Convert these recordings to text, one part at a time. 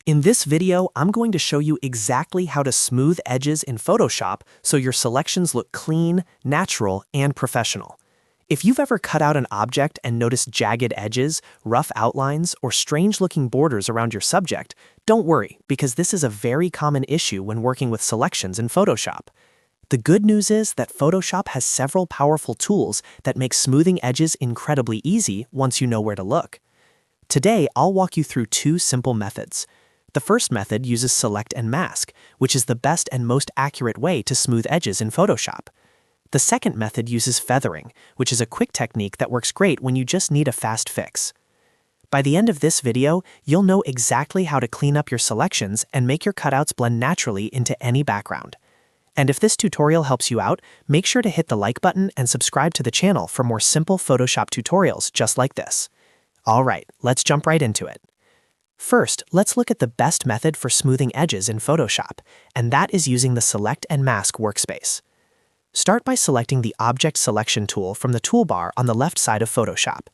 In this video, I'm going to show you exactly how to smooth edges in Photoshop so your selections look clean, natural, and professional. If you've ever cut out an object and noticed jagged edges, rough outlines, or strange-looking borders around your subject, don't worry, because this is a very common issue when working with selections in Photoshop. The good news is that Photoshop has several powerful tools that make smoothing edges incredibly easy once you know where to look. Today, I'll walk you through two simple methods. The first method uses select and mask, which is the best and most accurate way to smooth edges in Photoshop. The second method uses feathering, which is a quick technique that works great when you just need a fast fix. By the end of this video, you'll know exactly how to clean up your selections and make your cutouts blend naturally into any background. And if this tutorial helps you out, make sure to hit the like button and subscribe to the channel for more simple Photoshop tutorials just like this. Alright, let's jump right into it. First, let's look at the best method for smoothing edges in Photoshop, and that is using the Select and Mask workspace. Start by selecting the Object Selection tool from the toolbar on the left side of Photoshop.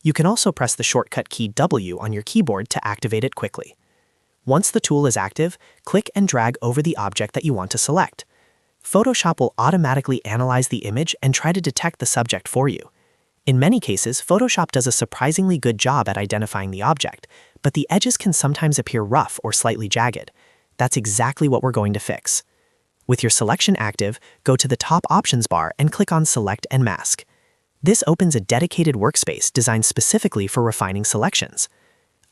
You can also press the shortcut key W on your keyboard to activate it quickly. Once the tool is active, click and drag over the object that you want to select. Photoshop will automatically analyze the image and try to detect the subject for you. In many cases, Photoshop does a surprisingly good job at identifying the object, but the edges can sometimes appear rough or slightly jagged. That's exactly what we're going to fix. With your selection active, go to the top options bar and click on Select and Mask. This opens a dedicated workspace designed specifically for refining selections.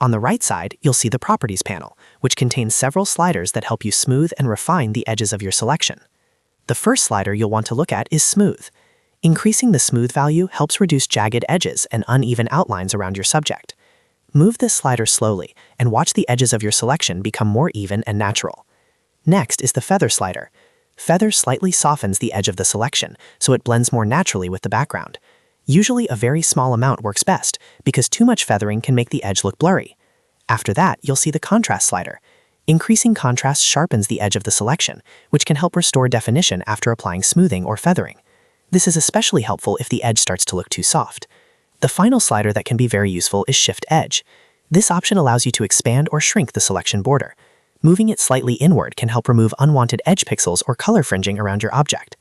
On the right side, you'll see the Properties panel, which contains several sliders that help you smooth and refine the edges of your selection. The first slider you'll want to look at is Smooth. Increasing the smooth value helps reduce jagged edges and uneven outlines around your subject. Move this slider slowly and watch the edges of your selection become more even and natural. Next is the Feather slider. Feather slightly softens the edge of the selection, so it blends more naturally with the background. Usually a very small amount works best, because too much feathering can make the edge look blurry. After that, you'll see the Contrast slider. Increasing contrast sharpens the edge of the selection, which can help restore definition after applying smoothing or feathering. This is especially helpful if the edge starts to look too soft. The final slider that can be very useful is Shift Edge. This option allows you to expand or shrink the selection border. Moving it slightly inward can help remove unwanted edge pixels or color fringing around your object.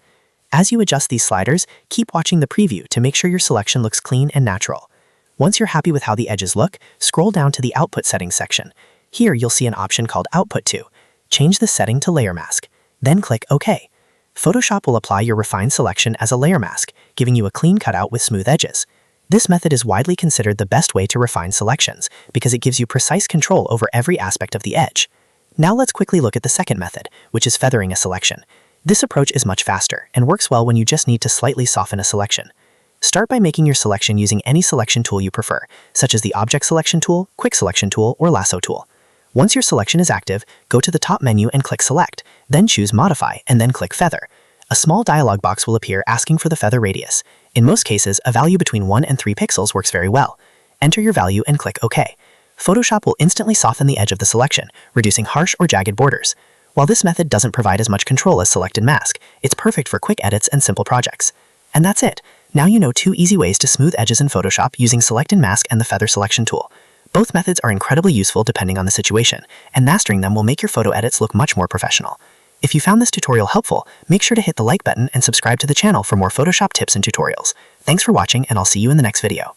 As you adjust these sliders, keep watching the preview to make sure your selection looks clean and natural. Once you're happy with how the edges look, scroll down to the Output Settings section. Here you'll see an option called Output To. Change the setting to Layer Mask. Then click OK. Photoshop will apply your refined selection as a layer mask, giving you a clean cutout with smooth edges. This method is widely considered the best way to refine selections because it gives you precise control over every aspect of the edge. Now let's quickly look at the second method, which is feathering a selection. This approach is much faster and works well when you just need to slightly soften a selection. Start by making your selection using any selection tool you prefer, such as the Object Selection tool, Quick Selection tool, or Lasso tool. Once your selection is active, go to the top menu and click Select, then choose Modify and then click Feather. A small dialog box will appear asking for the feather radius. In most cases, a value between 1 and 3 pixels works very well. Enter your value and click OK. Photoshop will instantly soften the edge of the selection, reducing harsh or jagged borders. While this method doesn't provide as much control as Select and Mask, it's perfect for quick edits and simple projects. And that's it. Now you know 2 easy ways to smooth edges in Photoshop using Select and Mask and the Feather Selection tool. Both methods are incredibly useful depending on the situation, and mastering them will make your photo edits look much more professional. If you found this tutorial helpful, make sure to hit the like button and subscribe to the channel for more Photoshop tips and tutorials. Thanks for watching, and I'll see you in the next video.